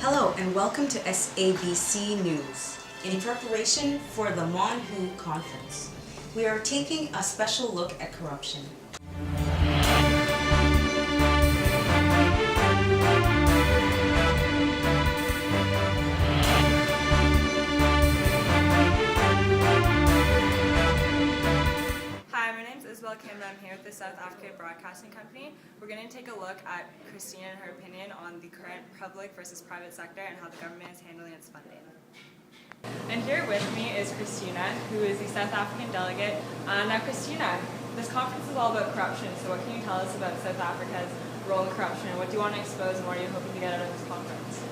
Hello and welcome to SABC News. In preparation for the MonWHO conference, we are taking a special look at corruption. Hi, my name is Isabel, and I'm here with the South African Broadcasting Company. We're going to take a look at Christina and her opinion on the current public versus private sector and how the government is handling its funding. And here with me is Christina, who is the South African delegate. Now Christina, this conference is all about corruption, so what can you tell us about South Africa's role in corruption? What do you want to expose and what are you hoping to get out of this conference?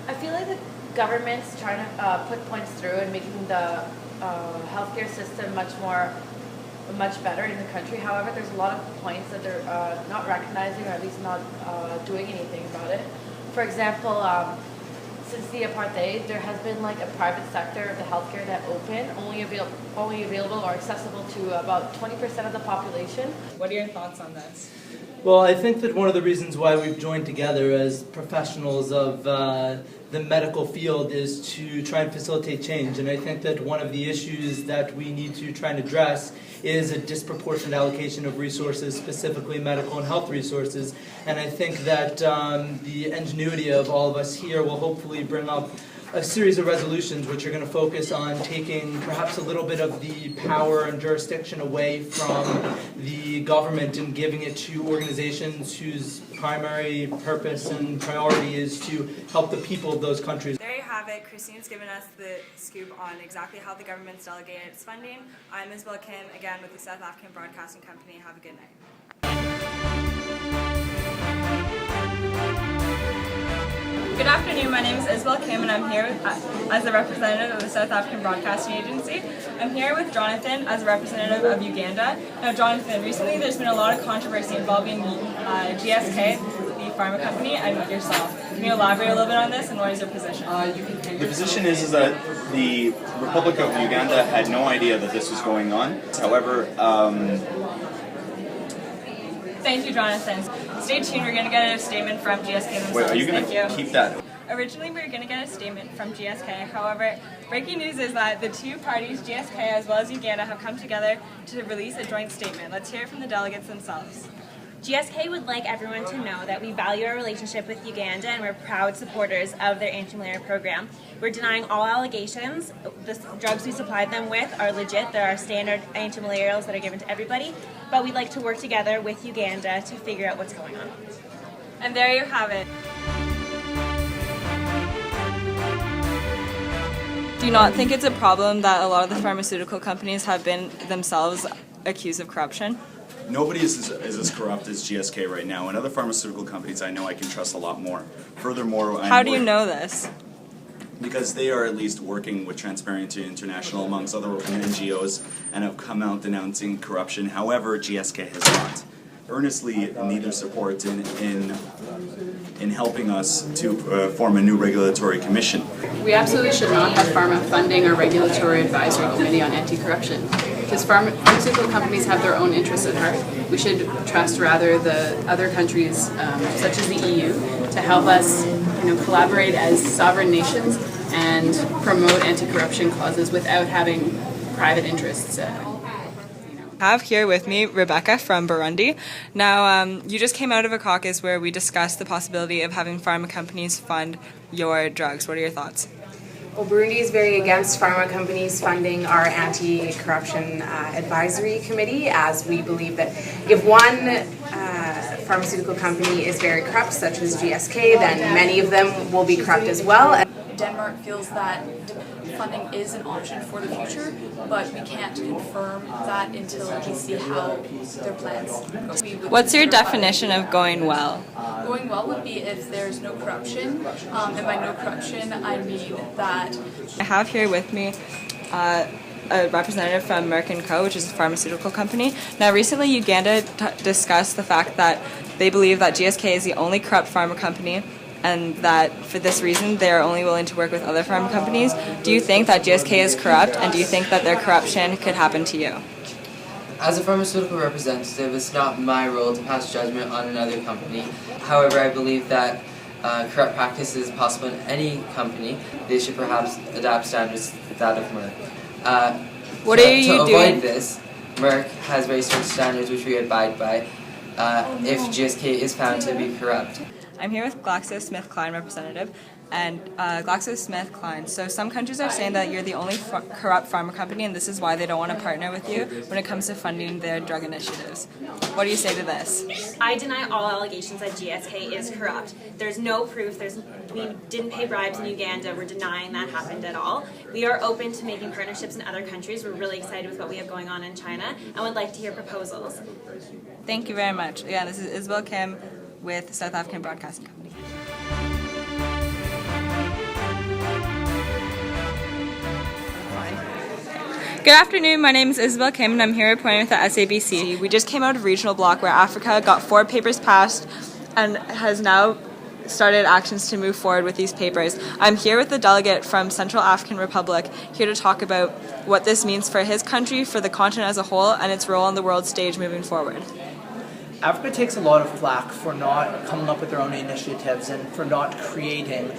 I feel like the government's trying to put points through and making the healthcare system much better in the country. However, there's a lot of points that they're not recognizing, or at least not doing anything about it. For example, since the apartheid, there has been like a private sector of the healthcare that only available or accessible to about 20% of the population. What are your thoughts on this? Well, I think that one of the reasons why we've joined together as professionals of the medical field is to try and facilitate change. And I think that one of the issues that we need to try and address is a disproportionate allocation of resources, specifically medical and health resources. And I think that the ingenuity of all of us here will hopefully bring up a series of resolutions which are going to focus on taking perhaps a little bit of the power and jurisdiction away from the government and giving it to organizations whose primary purpose and priority is to help the people of those countries. There you have it. Christine's given us the scoop on exactly how the government's delegated its funding. I'm Isabel Kim, again with the South African Broadcasting Company. Have a good night. Good afternoon, my name is Isabel Kim and I'm here as a representative of the South African Broadcasting Agency. I'm here with Jonathan as a representative of Uganda. Now Jonathan, recently there's been a lot of controversy involving GSK, the pharma company, and yourself. Can you elaborate a little bit on this and what is your position? The position is that the Republic of Uganda had no idea that this was going on. However, Thank you, Jonathan. Stay tuned, we're going to get a statement from GSK themselves. wait, are you going to keep that? Originally, we were going to get a statement from GSK. However, breaking news is that the two parties, GSK as well as Uganda, have come together to release a joint statement. Let's hear it from the delegates themselves. GSK would like everyone to know that we value our relationship with Uganda and we're proud supporters of their anti-malaria program. We're denying all allegations. The drugs we supplied them with are legit. There are standard anti-malarials that are given to everybody, but we'd like to work together with Uganda to figure out what's going on. And there you have it. Do you not think it's a problem that a lot of the pharmaceutical companies have been themselves accused of corruption? Nobody is as corrupt as GSK right now, and other pharmaceutical companies I know I can trust a lot more. Furthermore, How do you know this? Because they are at least working with Transparency International amongst other NGOs and have come out denouncing corruption. However, GSK has not. Earnestly neither support in helping us to form a new regulatory commission. We absolutely should not have pharma funding or regulatory advisory committee on anti-corruption. Because pharmaceutical companies have their own interests at heart. We should trust rather the other countries, such as the EU, to help us collaborate as sovereign nations and promote anti-corruption clauses without having private interests. I have here with me Rebecca from Burundi. Now, you just came out of a caucus where we discussed the possibility of having pharma companies fund your drugs. What are your thoughts? Well, Burundi is very against pharma companies funding our anti-corruption advisory committee, as we believe that if one pharmaceutical company is very corrupt, such as GSK, then many of them will be corrupt as well. Denmark feels that funding is an option for the future, but we can't confirm that until we see how their plans go. What's your definition of going well? Going well would be if there's no corruption, and by no corruption I mean that... I have here with me a representative from MonWHO, which is a pharmaceutical company. Now recently Uganda discussed the fact that they believe that GSK is the only corrupt pharma company and that for this reason they are only willing to work with other pharma companies. Do you think that GSK is corrupt, and do you think that their corruption could happen to you? As a pharmaceutical representative, it's not my role to pass judgment on another company. However, I believe that corrupt practices possible in any company, they should perhaps adapt standards to that of Merck. What are you to doing? avoid this, Merck has very strict standards which we abide by if GSK is found to be corrupt. I'm here with GlaxoSmithKline representative and GlaxoSmithKline. So some countries are saying that you're the only corrupt pharma company and this is why they don't want to partner with you when it comes to funding their drug initiatives. What do you say to this? I deny all allegations that GSK is corrupt. There's no proof. We didn't pay bribes in Uganda. We're denying that happened at all. We are open to making partnerships in other countries. We're really excited with what we have going on in China and would like to hear proposals. Thank you very much. Yeah, this is Isabel Kim with South African Broadcasting Company. Good afternoon, my name is Isabel Kim and I'm here reporting with the SABC. We just came out of regional block where Africa got 4 papers passed and has now started actions to move forward with these papers. I'm here with the delegate from Central African Republic here to talk about what this means for his country, for the continent as a whole, and its role on the world stage moving forward. Africa takes a lot of flack for not coming up with their own initiatives and for not creating,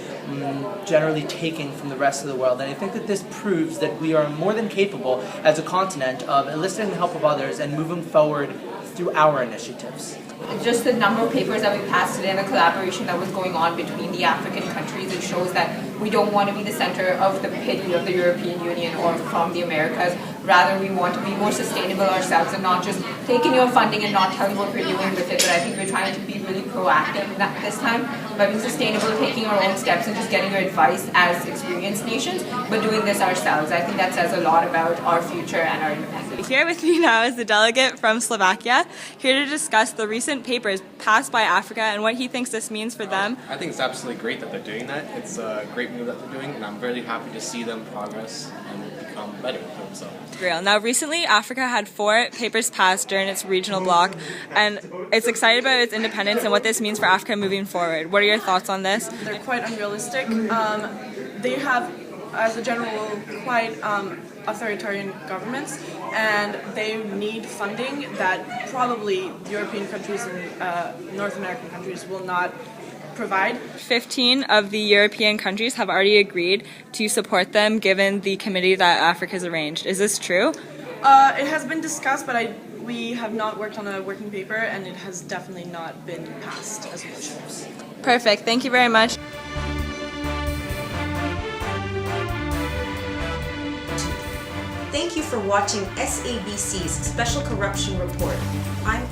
generally taking from the rest of the world. And I think that this proves that we are more than capable as a continent of enlisting the help of others and moving forward through our initiatives. Just the number of papers that we passed today and the collaboration that was going on between the African countries, it shows that we don't want to be the center of the pity of the European Union or from the Americas. Rather, we want to be more sustainable ourselves and not just taking your funding and not telling what we're doing with it. But I think we're trying to be really proactive this time by being sustainable, taking our own steps and just getting our advice as experienced nations, but doing this ourselves. I think that says a lot about our future and our independence. Here with me now is the delegate from Slovakia, here to discuss the recent papers passed by Africa and what he thinks this means for them. I think it's absolutely great that they're doing that. It's a great move that they're doing, and I'm really happy to see them progress and become better for themselves. Real. Now, recently, Africa had 4 papers passed during its regional bloc, and it's excited about its independence and what this means for Africa moving forward. What are your thoughts on this? They're quite unrealistic. They have, as a general rule, quite authoritarian governments, and they need funding that probably European countries and North American countries will not provide. 15 of the European countries have already agreed to support them given the committee that Africa's arranged. Is this true? It has been discussed, but we have not worked on a working paper, and it has definitely not been passed as a motion. Perfect. Thank you very much. Thank you for watching SABC's Special Corruption Report. I'm